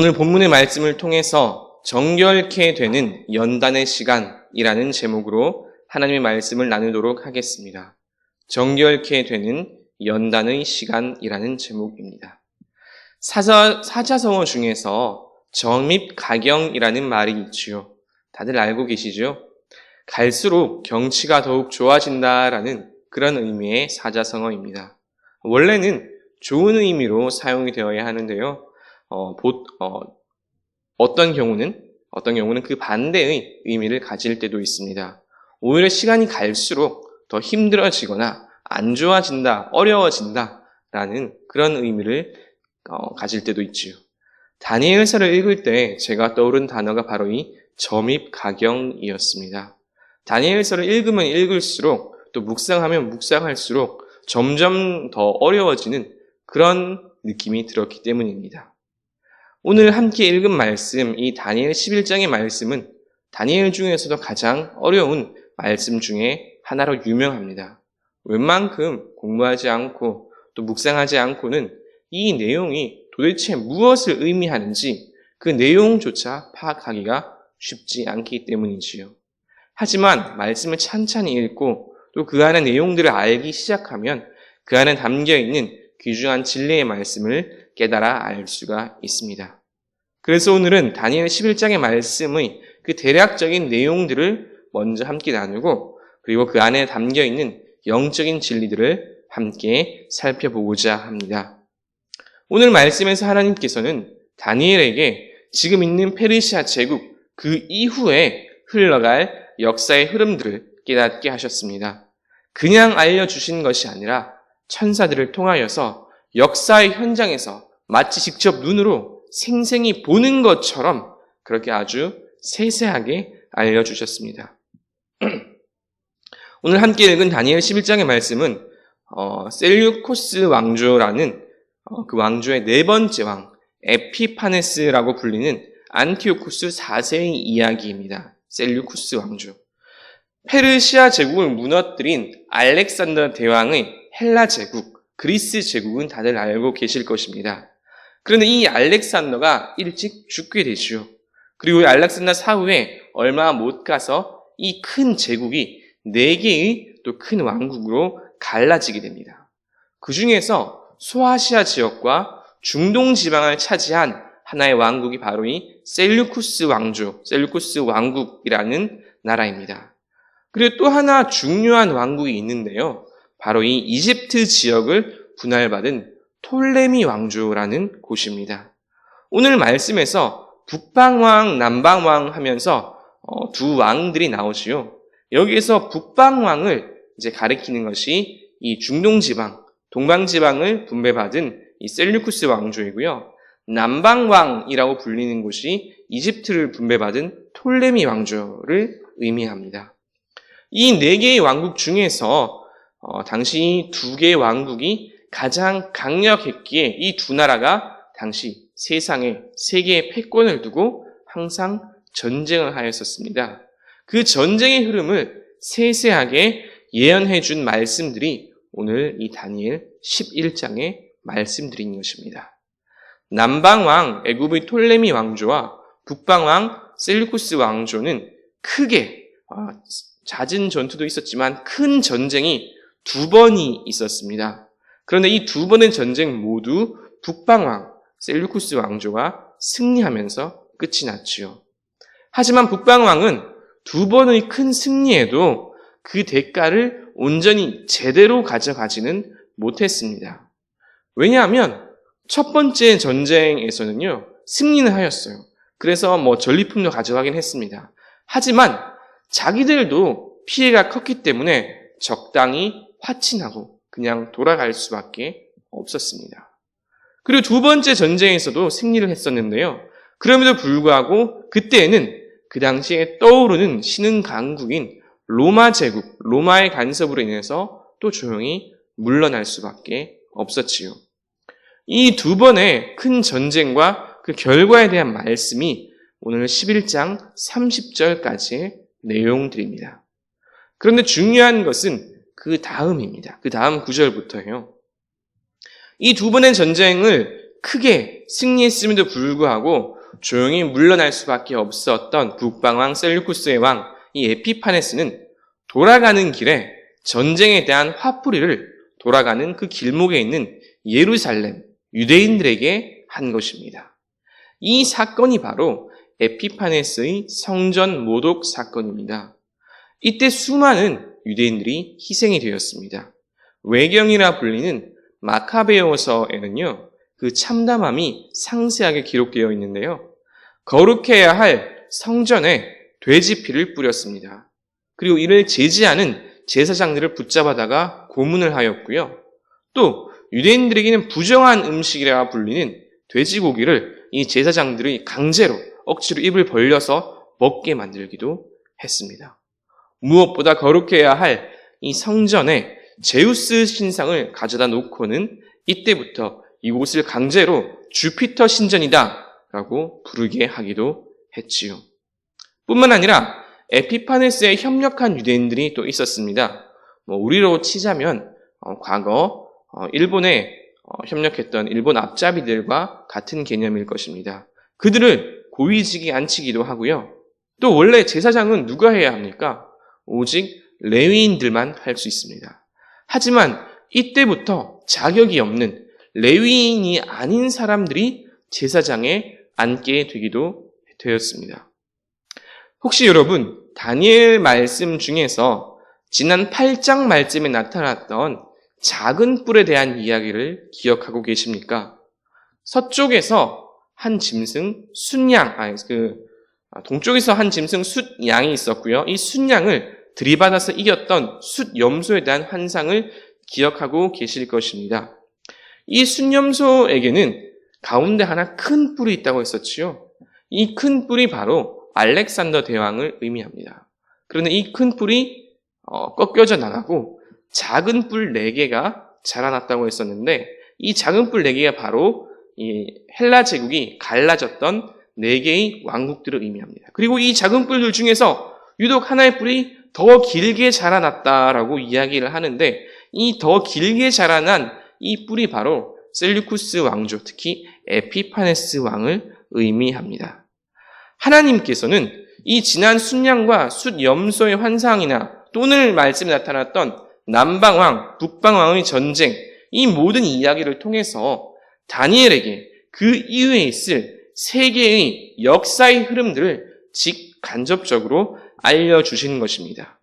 오늘 본문의 말씀을 통해서 정결케 되는 연단의 시간이라는 제목으로 하나님의 말씀을 나누도록 하겠습니다. 정결케 되는 연단의 시간이라는 제목입니다. 사자성어 중에서 정입가경이라는 말이 있지요. 다들 알고 계시죠? 갈수록 경치가 더욱 좋아진다라는 그런 의미의 사자성어입니다. 원래는 좋은 의미로 사용이 되어야 하는데요. 어떤 경우는 그 반대의 의미를 가질 때도 있습니다. 오히려 시간이 갈수록 더 힘들어지거나 안 좋아진다, 어려워진다라는 그런 의미를 가질 때도 있지요. 다니엘서를 읽을 때 제가 떠오른 단어가 바로 이 점입가경이었습니다. 다니엘서를 읽으면 읽을수록 또 묵상하면 묵상할수록 점점 더 어려워지는 그런 느낌이 들었기 때문입니다. 오늘 함께 읽은 말씀, 이 다니엘 11장의 말씀은 다니엘 중에서도 가장 어려운 말씀 중에 하나로 유명합니다. 웬만큼 공부하지 않고 또 묵상하지 않고는 이 내용이 도대체 무엇을 의미하는지 그 내용조차 파악하기가 쉽지 않기 때문이지요. 하지만 말씀을 찬찬히 읽고 또 그 안의 내용들을 알기 시작하면 그 안에 담겨있는 귀중한 진리의 말씀을 깨달아 알 수가 있습니다. 그래서 오늘은 다니엘 11장의 말씀의 그 대략적인 내용들을 먼저 함께 나누고 그리고 그 안에 담겨있는 영적인 진리들을 함께 살펴보고자 합니다. 오늘 말씀에서 하나님께서는 다니엘에게 지금 있는 페르시아 제국 그 이후에 흘러갈 역사의 흐름들을 깨닫게 하셨습니다. 그냥 알려주신 것이 아니라 천사들을 통하여서 역사의 현장에서 마치 직접 눈으로 생생히 보는 것처럼 그렇게 아주 세세하게 알려주셨습니다. 오늘 함께 읽은 다니엘 11장의 말씀은 셀류코스 왕조라는 그 왕조의 네 번째 왕 에피파네스라고 불리는 안티오쿠스 4세의 이야기입니다. 셀류쿠스 왕조. 페르시아 제국을 무너뜨린 알렉산더 대왕의 헬라 제국, 그리스 제국은 다들 알고 계실 것입니다. 그런데 이 알렉산더가 일찍 죽게 되죠. 그리고 알렉산더 사후에 얼마 못 가서 이 큰 제국이 4개의 또 큰 왕국으로 갈라지게 됩니다. 그 중에서 소아시아 지역과 중동 지방을 차지한 하나의 왕국이 바로 이 셀류쿠스 왕조, 셀류쿠스 왕국이라는 나라입니다. 그리고 또 하나 중요한 왕국이 있는데요. 바로 이 이집트 지역을 분할받은 톨레미 왕조라는 곳입니다. 오늘 말씀에서 북방왕, 남방왕 하면서 두 왕들이 나오지요. 여기에서 북방왕을 이제 가리키는 것이 이 중동지방, 동방지방을 분배받은 이 셀류쿠스 왕조이고요. 남방왕이라고 불리는 곳이 이집트를 분배받은 톨레미 왕조를 의미합니다. 이 4개의 왕국 중에서 당시 2개의 왕국이 가장 강력했기에 이 두 나라가 당시 세상에 세계의 패권을 두고 항상 전쟁을 하였었습니다. 그 전쟁의 흐름을 세세하게 예언해 준 말씀들이 오늘 이 다니엘 11장의 말씀들인 것입니다. 남방왕 애굽의 톨레미 왕조와 북방왕 셀류쿠스 왕조는 크게 잦은 전투도 있었지만 큰 전쟁이 2번이 있었습니다. 그런데 이 2번의 전쟁 모두 북방왕 셀류쿠스 왕조가 승리하면서 끝이 났지요. 하지만 북방왕은 2번의 큰 승리에도 그 대가를 온전히 제대로 가져가지는 못했습니다. 왜냐하면 첫 번째 전쟁에서는요, 승리는 하였어요. 그래서 전리품도 가져가긴 했습니다. 하지만 자기들도 피해가 컸기 때문에 적당히 화친하고 그냥 돌아갈 수밖에 없었습니다. 그리고 2번째 전쟁에서도 승리를 했었는데요. 그럼에도 불구하고 그때에는 그 당시에 떠오르는 신흥 강국인 로마 제국, 로마의 간섭으로 인해서 또 조용히 물러날 수밖에 없었지요. 이 2번의 큰 전쟁과 그 결과에 대한 말씀이 오늘 11장 30절까지의 내용들입니다. 그런데 중요한 것은 그 다음입니다. 그 다음 구절부터예요. 이 2번의 전쟁을 크게 승리했음에도 불구하고 조용히 물러날 수밖에 없었던 북방왕 셀류쿠스의 왕 이 에피파네스는 돌아가는 길에 전쟁에 대한 화풀이를 돌아가는 그 길목에 있는 예루살렘 유대인들에게 한 것입니다. 이 사건이 바로 에피파네스의 성전 모독 사건입니다. 이때 수많은 유대인들이 희생이 되었습니다. 외경이라 불리는 마카베오서에는요, 그 참담함이 상세하게 기록되어 있는데요. 거룩해야 할 성전에 돼지 피를 뿌렸습니다. 그리고 이를 제지하는 제사장들을 붙잡아다가 고문을 하였고요. 또 유대인들에게는 부정한 음식이라 불리는 돼지고기를 이 제사장들이 강제로 억지로 입을 벌려서 먹게 만들기도 했습니다. 무엇보다 거룩해야 할 이 성전에 제우스 신상을 가져다 놓고는 이때부터 이곳을 강제로 주피터 신전이다 라고 부르게 하기도 했지요. 뿐만 아니라 에피파네스에 협력한 유대인들이 또 있었습니다. 우리로 치자면 과거 일본에 협력했던 일본 앞잡이들과 같은 개념일 것입니다. 그들을 고위직에 앉히기도 하고요. 또 원래 제사장은 누가 해야 합니까? 오직 레위인들만 할 수 있습니다. 하지만 이때부터 자격이 없는 레위인이 아닌 사람들이 제사장에 앉게 되기도 되었습니다. 혹시 여러분 다니엘 말씀 중에서 지난 8장 말씀에 나타났던 작은 뿔에 대한 이야기를 기억하고 계십니까? 서쪽에서 한 짐승 숫양, 동쪽에서 한 짐승 숫양이 있었고요. 이 숫양을 들이받아서 이겼던 숫염소에 대한 환상을 기억하고 계실 것입니다. 이 숫염소에게는 가운데 하나 큰 뿔이 있다고 했었지요. 이 큰 뿔이 바로 알렉산더 대왕을 의미합니다. 그런데 이 큰 뿔이 꺾여져 나가고 작은 뿔 4개가 자라났다고 했었는데 이 작은 뿔 4개가 바로 이 헬라 제국이 갈라졌던 4개의 왕국들을 의미합니다. 그리고 이 작은 뿔들 중에서 유독 하나의 뿔이 더 길게 자라났다라고 이야기를 하는데 이 더 길게 자라난 이 뿔이 바로 셀류쿠스 왕조, 특히 에피파네스 왕을 의미합니다. 하나님께서는 이 지난 숫양과 숫염소의 환상이나 또 오늘 말씀에 나타났던 남방왕, 북방왕의 전쟁, 이 모든 이야기를 통해서 다니엘에게 그 이후에 있을 세계의 역사의 흐름들을 직간접적으로 알려주시는 것입니다.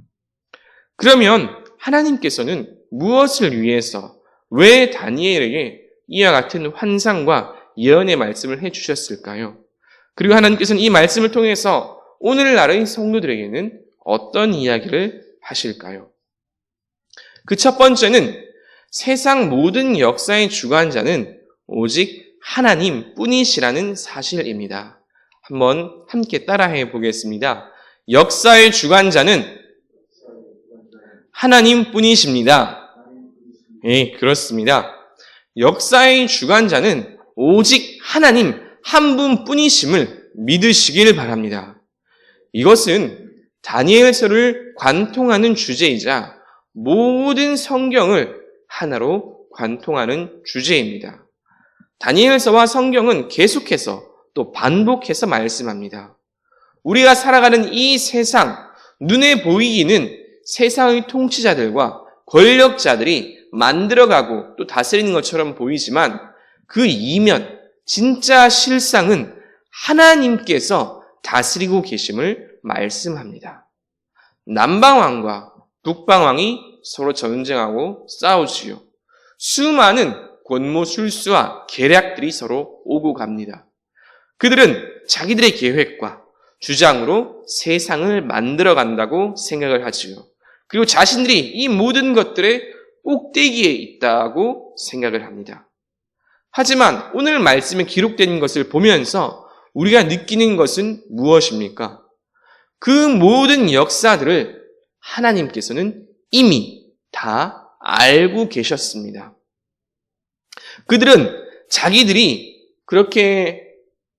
그러면 하나님께서는 무엇을 위해서 왜 다니엘에게 이와 같은 환상과 예언의 말씀을 해주셨을까요? 그리고 하나님께서는 이 말씀을 통해서 오늘날의 성도들에게는 어떤 이야기를 하실까요? 그 첫 번째는 세상 모든 역사의 주관자는 오직 하나님 뿐이시라는 사실입니다. 한번 함께 따라해 보겠습니다. 역사의 주관자는 하나님 뿐이십니다. 예, 그렇습니다. 역사의 주관자는 오직 하나님 한 분뿐이심을 믿으시길 바랍니다. 이것은 다니엘서를 관통하는 주제이자 모든 성경을 하나로 관통하는 주제입니다. 다니엘서와 성경은 계속해서 또 반복해서 말씀합니다. 우리가 살아가는 이 세상, 눈에 보이기는 세상의 통치자들과 권력자들이 만들어가고 또 다스리는 것처럼 보이지만 그 이면, 진짜 실상은 하나님께서 다스리고 계심을 말씀합니다. 남방왕과 북방왕이 서로 전쟁하고 싸우지요. 수많은 권모술수와 계략들이 서로 오고 갑니다. 그들은 자기들의 계획과 주장으로 세상을 만들어 간다고 생각을 하지요. 그리고 자신들이 이 모든 것들의 꼭대기에 있다고 생각을 합니다. 하지만 오늘 말씀에 기록된 것을 보면서 우리가 느끼는 것은 무엇입니까? 그 모든 역사들을 하나님께서는 이미 다 알고 계셨습니다. 그들은 자기들이 그렇게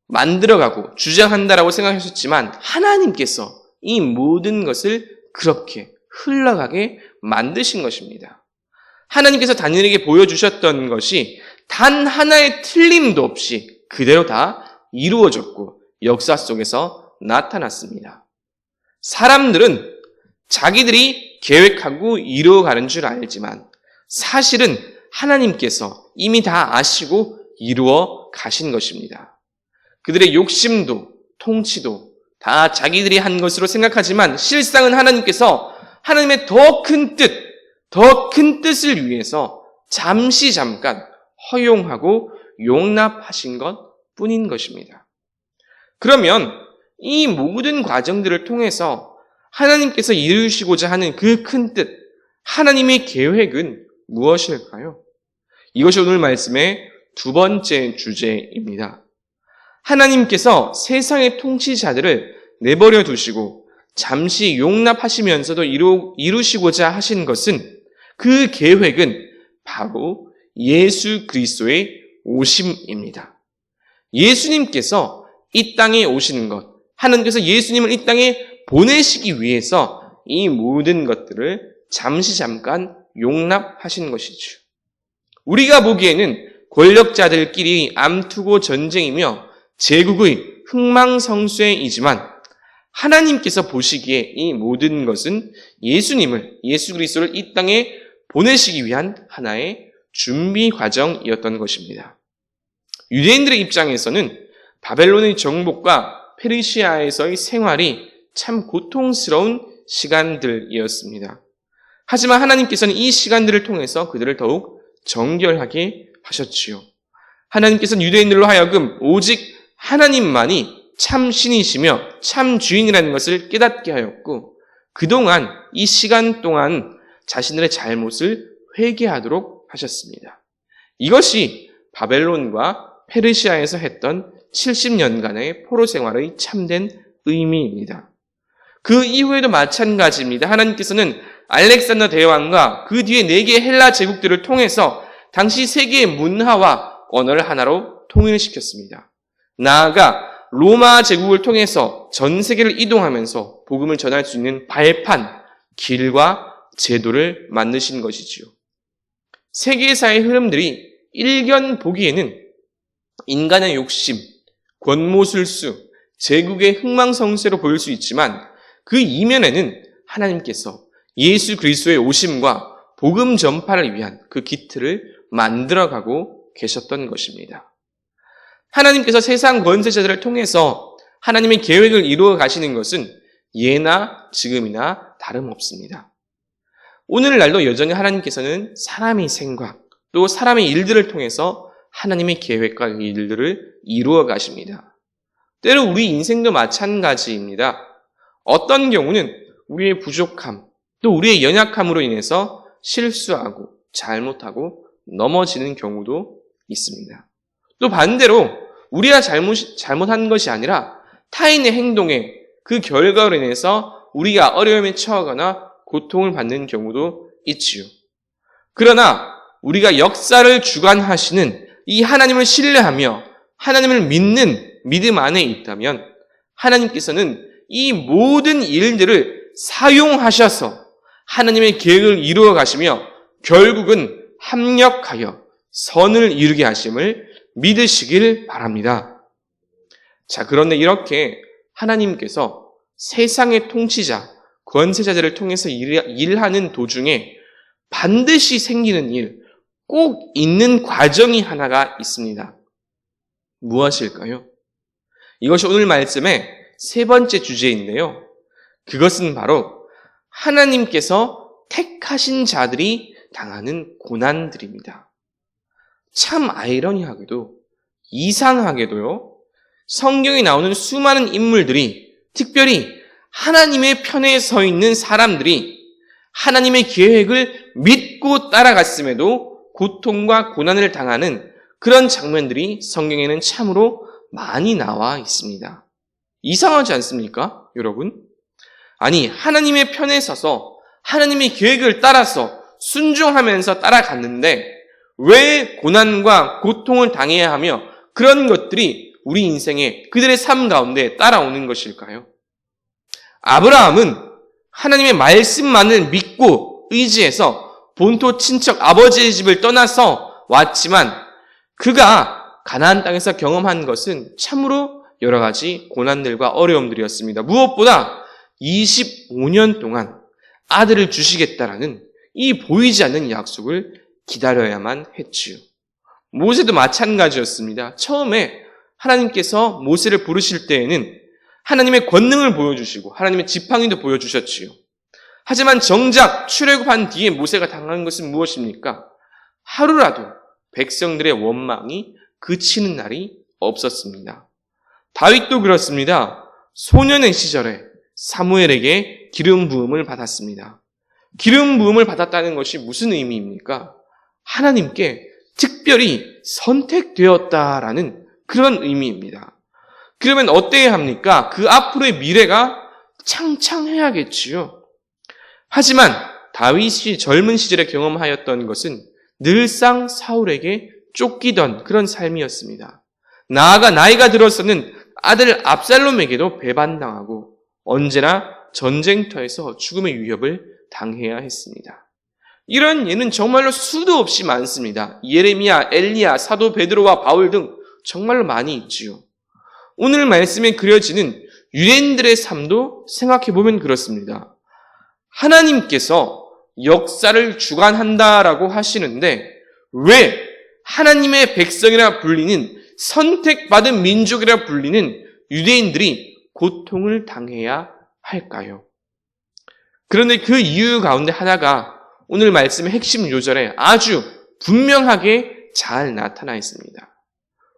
만들어가고 주장한다라고 생각하셨지만 하나님께서 이 모든 것을 그렇게 흘러가게 만드신 것입니다. 하나님께서 다니엘에게 보여주셨던 것이 단 하나의 틀림도 없이 그대로 다 이루어졌고 역사 속에서 나타났습니다. 사람들은 자기들이 계획하고 이루어가는 줄 알지만 사실은 하나님께서 이미 다 아시고 이루어 가신 것입니다. 그들의 욕심도 통치도 다 자기들이 한 것으로 생각하지만 실상은 하나님께서 하나님의 더 큰 뜻을 위해서 잠깐 허용하고 용납하신 것 뿐인 것입니다. 그러면 이 모든 과정들을 통해서 하나님께서 이루시고자 하는 그 큰 뜻, 하나님의 계획은 무엇일까요? 이것이 오늘 말씀의 두 번째 주제입니다. 하나님께서 세상의 통치자들을 내버려 두시고 잠시 용납하시면서도 이루시고자 하신 것은 그 계획은 바로 예수 그리스도의 오심입니다. 예수님께서 이 땅에 오시는 것, 하나님께서 예수님을 이 땅에 보내시기 위해서 이 모든 것들을 잠깐 용납하신 것이죠. 우리가 보기에는 권력자들끼리 암투고 전쟁이며 제국의 흥망성쇠이지만 하나님께서 보시기에 이 모든 것은 예수 그리스도를 이 땅에 보내시기 위한 하나의 준비 과정이었던 것입니다. 유대인들의 입장에서는 바벨론의 정복과 페르시아에서의 생활이 참 고통스러운 시간들이었습니다. 하지만 하나님께서는 이 시간들을 통해서 그들을 더욱 정결하게 하셨지요. 하나님께서는 유대인들로 하여금 오직 하나님만이 참 신이시며 참 주인이라는 것을 깨닫게 하였고 그동안 이 시간 동안 자신들의 잘못을 회개하도록 하셨습니다. 이것이 바벨론과 페르시아에서 했던 70년간의 포로 생활의 참된 의미입니다. 그 이후에도 마찬가지입니다. 하나님께서는 알렉산더 대왕과 그 뒤에 4개의 헬라 제국들을 통해서 당시 세계의 문화와 언어를 하나로 통일시켰습니다. 나아가 로마 제국을 통해서 전 세계를 이동하면서 복음을 전할 수 있는 발판, 길과 제도를 만드신 것이지요. 세계사의 흐름들이 일견 보기에는 인간의 욕심, 권모술수, 제국의 흥망성쇠로 보일 수 있지만 그 이면에는 하나님께서 예수 그리스도의 오심과 복음 전파를 위한 그 기틀을 만들어가고 계셨던 것입니다. 하나님께서 세상 권세자들을 통해서 하나님의 계획을 이루어 가시는 것은 예나 지금이나 다름없습니다. 오늘날도 여전히 하나님께서는 사람의 생각, 또 사람의 일들을 통해서 하나님의 계획과 일들을 이루어 가십니다. 때로 우리 인생도 마찬가지입니다. 어떤 경우는 우리의 부족함, 또 우리의 연약함으로 인해서 실수하고 잘못하고 넘어지는 경우도 있습니다. 또 반대로 우리가 잘못한 것이 아니라 타인의 행동에 그 결과로 인해서 우리가 어려움에 처하거나 고통을 받는 경우도 있지요. 그러나 우리가 역사를 주관하시는 이 하나님을 신뢰하며 하나님을 믿는 믿음 안에 있다면 하나님께서는 이 모든 일들을 사용하셔서 하나님의 계획을 이루어 가시며 결국은 합력하여 선을 이루게 하심을 믿으시길 바랍니다. 자, 그런데 이렇게 하나님께서 세상의 통치자, 권세자들을 통해서 일하는 도중에 반드시 생기는 일, 꼭 있는 과정이 하나가 있습니다. 무엇일까요? 이것이 오늘 말씀의 세 번째 주제인데요. 그것은 바로 하나님께서 택하신 자들이 당하는 고난들입니다. 참 아이러니하게도 이상하게도요. 성경에 나오는 수많은 인물들이 특별히 하나님의 편에 서 있는 사람들이 하나님의 계획을 믿고 따라갔음에도 고통과 고난을 당하는 그런 장면들이 성경에는 참으로 많이 나와 있습니다. 이상하지 않습니까, 여러분? 아니, 하나님의 편에 서서 하나님의 계획을 따라서 순종하면서 따라갔는데 왜 고난과 고통을 당해야 하며 그런 것들이 우리 인생에 그들의 삶 가운데 따라오는 것일까요? 아브라함은 하나님의 말씀만을 믿고 의지해서 본토 친척 아버지의 집을 떠나서 왔지만 그가 가나안 땅에서 경험한 것은 참으로 여러 가지 고난들과 어려움들이었습니다. 무엇보다 25년 동안 아들을 주시겠다라는 이 보이지 않는 약속을 기다려야만 했지요. 모세도 마찬가지였습니다. 처음에 하나님께서 모세를 부르실 때에는 하나님의 권능을 보여주시고 하나님의 지팡이도 보여주셨지요. 하지만 정작 출애굽한 뒤에 모세가 당한 것은 무엇입니까? 하루라도 백성들의 원망이 그치는 날이 없었습니다. 다윗도 그렇습니다. 소년의 시절에 사무엘에게 기름 부음을 받았습니다. 기름 부음을 받았다는 것이 무슨 의미입니까? 하나님께 특별히 선택되었다라는 그런 의미입니다. 그러면 어때야 합니까? 그 앞으로의 미래가 창창해야겠지요. 하지만 다윗이 젊은 시절에 경험하였던 것은 늘상 사울에게 쫓기던 그런 삶이었습니다. 나아가 나이가 들어서는 아들 압살롬에게도 배반당하고 언제나 전쟁터에서 죽음의 위협을 당해야 했습니다. 이런 예는 정말로 수도 없이 많습니다. 예레미야, 엘리야, 사도 베드로와 바울 등 정말로 많이 있지요. 오늘 말씀에 그려지는 유대인들의 삶도 생각해보면 그렇습니다. 하나님께서 역사를 주관한다라고 하시는데 왜 하나님의 백성이라 불리는 선택받은 민족이라 불리는 유대인들이 고통을 당해야 할까요? 그런데 그 이유 가운데 하나가 오늘 말씀의 핵심 요절에 아주 분명하게 잘 나타나 있습니다.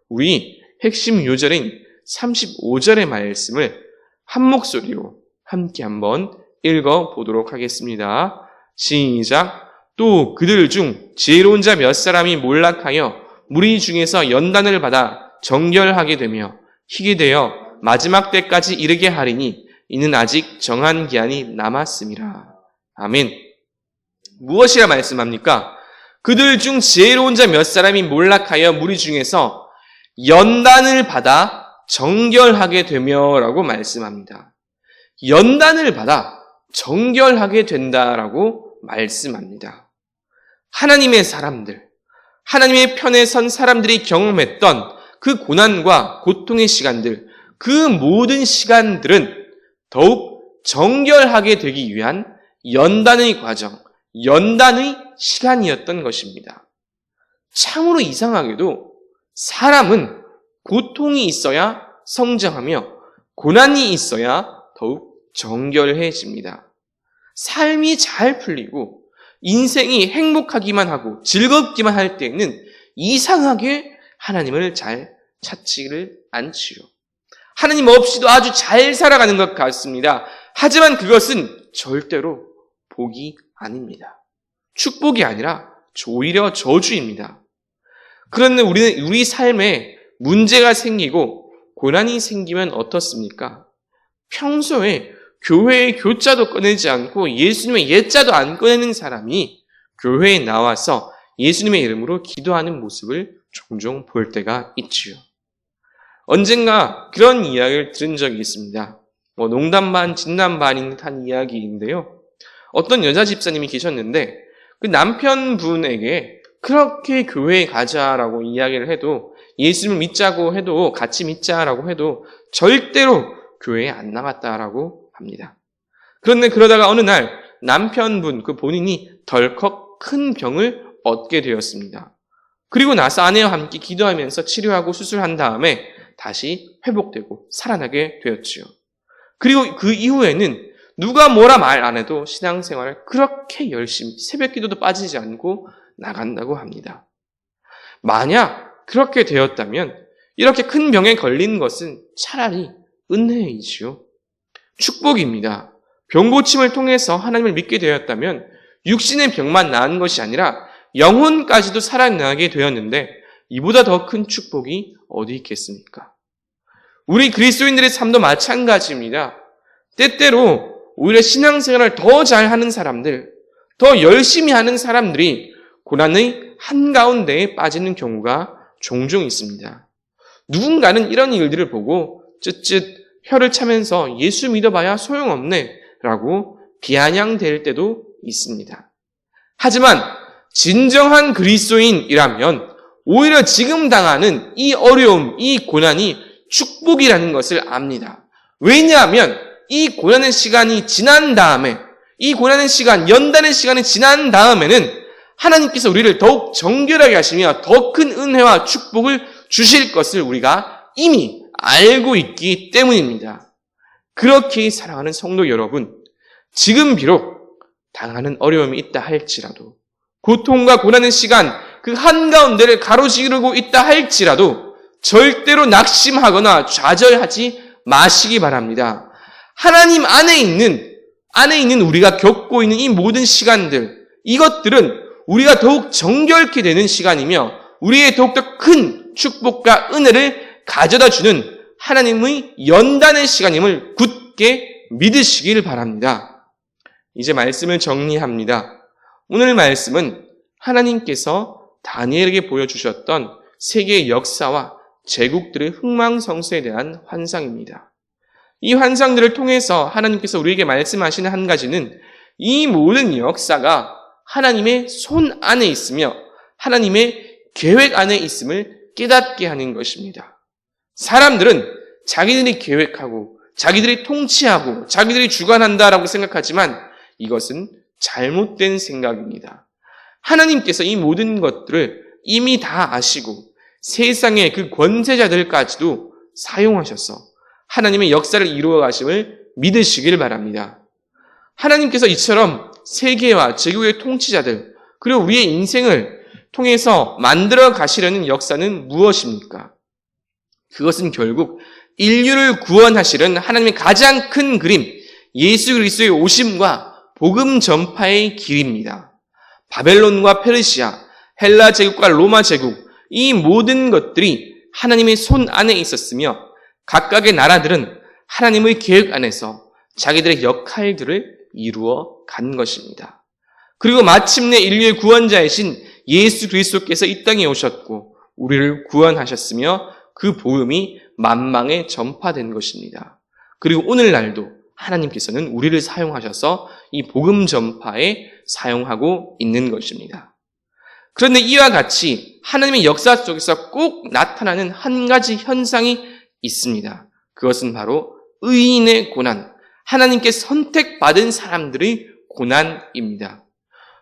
우리 핵심 요절인 35절의 말씀을 한 목소리로 함께 한번 읽어보도록 하겠습니다. 시작. 또 그들 중 지혜로운 자 몇 사람이 몰락하여 무리 중에서 연단을 받아 정결하게 되며 희게 되어 마지막 때까지 이르게 하리니 이는 아직 정한 기한이 남았음이라. 아멘. 무엇이라 말씀합니까? 그들 중 지혜로운 자 몇 사람이 몰락하여 무리 중에서 연단을 받아 정결하게 되며라고 말씀합니다. 연단을 받아 정결하게 된다라고 말씀합니다. 하나님의 사람들, 하나님의 편에 선 사람들이 경험했던 그 고난과 고통의 시간들, 그 모든 시간들은 더욱 정결하게 되기 위한 연단의 과정, 연단의 시간이었던 것입니다. 참으로 이상하게도 사람은 고통이 있어야 성장하며 고난이 있어야 더욱 정결해집니다. 삶이 잘 풀리고 인생이 행복하기만 하고 즐겁기만 할 때는 이상하게 하나님을 잘 찾지를 않지요. 하나님 없이도 아주 잘 살아가는 것 같습니다. 하지만 그것은 절대로 복이 아닙니다. 축복이 아니라 오히려 저주입니다. 그런데 우리는 우리 삶에 문제가 생기고 고난이 생기면 어떻습니까? 평소에 교회의 교자도 꺼내지 않고 예수님의 예자도 안 꺼내는 사람이 교회에 나와서 예수님의 이름으로 기도하는 모습을 종종 볼 때가 있지요. 언젠가 그런 이야기를 들은 적이 있습니다. 농담 반 진담 반인 듯한 이야기인데요. 어떤 여자 집사님이 계셨는데 그 남편분에게 그렇게 교회에 가자라고 이야기를 해도 예수님을 믿자고 해도 같이 믿자라고 해도 절대로 교회에 안 나갔다라고 합니다. 그런데 그러다가 어느 날 남편분 그 본인이 덜컥 큰 병을 얻게 되었습니다. 그리고 나서 아내와 함께 기도하면서 치료하고 수술한 다음에 다시 회복되고 살아나게 되었지요. 그리고 그 이후에는 누가 뭐라 말 안 해도 신앙생활을 그렇게 열심히 새벽 기도도 빠지지 않고 나간다고 합니다. 만약 그렇게 되었다면 이렇게 큰 병에 걸린 것은 차라리 은혜이지요. 축복입니다. 병고침을 통해서 하나님을 믿게 되었다면 육신의 병만 나은 것이 아니라 영혼까지도 살아나게 되었는데 이보다 더 큰 축복이 어디 있겠습니까? 우리 그리스도인들의 삶도 마찬가지입니다. 때때로 오히려 신앙생활을 더 잘하는 사람들, 더 열심히 하는 사람들이 고난의 한가운데에 빠지는 경우가 종종 있습니다. 누군가는 이런 일들을 보고 쯧쯧 혀를 차면서 예수 믿어봐야 소용없네 라고 비아냥될 때도 있습니다. 하지만 진정한 그리스도인이라면 오히려 지금 당하는 이 어려움, 이 고난이 축복이라는 것을 압니다. 왜냐하면 이 고난의 시간이 지난 다음에, 이 고난의 시간, 연단의 시간이 지난 다음에는 하나님께서 우리를 더욱 정결하게 하시며 더 큰 은혜와 축복을 주실 것을 우리가 이미 알고 있기 때문입니다. 그렇게 사랑하는 성도 여러분, 지금 비록 당하는 어려움이 있다 할지라도, 고통과 고난의 시간 그 한가운데를 가로지르고 있다 할지라도 절대로 낙심하거나 좌절하지 마시기 바랍니다. 하나님 안에 있는 우리가 겪고 있는 이 모든 시간들, 이것들은 우리가 더욱 정결케 되는 시간이며 우리의 더욱더 큰 축복과 은혜를 가져다 주는 하나님의 연단의 시간임을 굳게 믿으시길 바랍니다. 이제 말씀을 정리합니다. 오늘 말씀은 하나님께서 다니엘에게 보여주셨던 세계의 역사와 제국들의 흥망성쇠에 대한 환상입니다. 이 환상들을 통해서 하나님께서 우리에게 말씀하시는 한 가지는 이 모든 역사가 하나님의 손 안에 있으며 하나님의 계획 안에 있음을 깨닫게 하는 것입니다. 사람들은 자기들이 계획하고 자기들이 통치하고 자기들이 주관한다라고 생각하지만 이것은 잘못된 생각입니다. 하나님께서 이 모든 것들을 이미 다 아시고 세상의 그 권세자들까지도 사용하셔서 하나님의 역사를 이루어 가심을 믿으시길 바랍니다. 하나님께서 이처럼 세계와 제국의 통치자들 그리고 우리의 인생을 통해서 만들어 가시려는 역사는 무엇입니까? 그것은 결국 인류를 구원하시는 하나님의 가장 큰 그림, 예수 그리스도의 오심과 복음 전파의 길입니다. 바벨론과 페르시아, 헬라 제국과 로마 제국, 이 모든 것들이 하나님의 손 안에 있었으며 각각의 나라들은 하나님의 계획 안에서 자기들의 역할들을 이루어 간 것입니다. 그리고 마침내 인류의 구원자이신 예수 그리스도께서 이 땅에 오셨고 우리를 구원하셨으며 그 복음이 만방에 전파된 것입니다. 그리고 오늘날도 하나님께서는 우리를 사용하셔서 이 복음 전파에 사용하고 있는 것입니다. 그런데 이와 같이 하나님의 역사 속에서 꼭 나타나는 한 가지 현상이 있습니다. 그것은 바로 의인의 고난, 하나님께 선택받은 사람들의 고난입니다.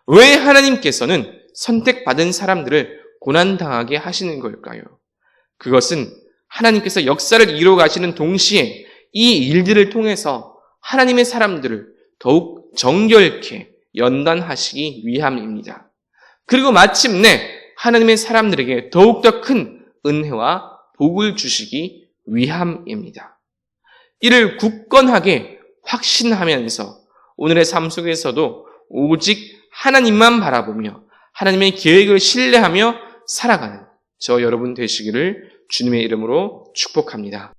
왜 하나님께서는 선택받은 사람들을 고난당하게 하시는 걸까요? 그것은 하나님께서 역사를 이루어 가시는 동시에 이 일들을 통해서 하나님의 사람들을 더욱 정결케 연단하시기 위함입니다. 그리고 마침내 하나님의 사람들에게 더욱더 큰 은혜와 복을 주시기 위함입니다. 이를 굳건하게 확신하면서 오늘의 삶 속에서도 오직 하나님만 바라보며 하나님의 계획을 신뢰하며 살아가는 저 여러분 되시기를 주님의 이름으로 축복합니다.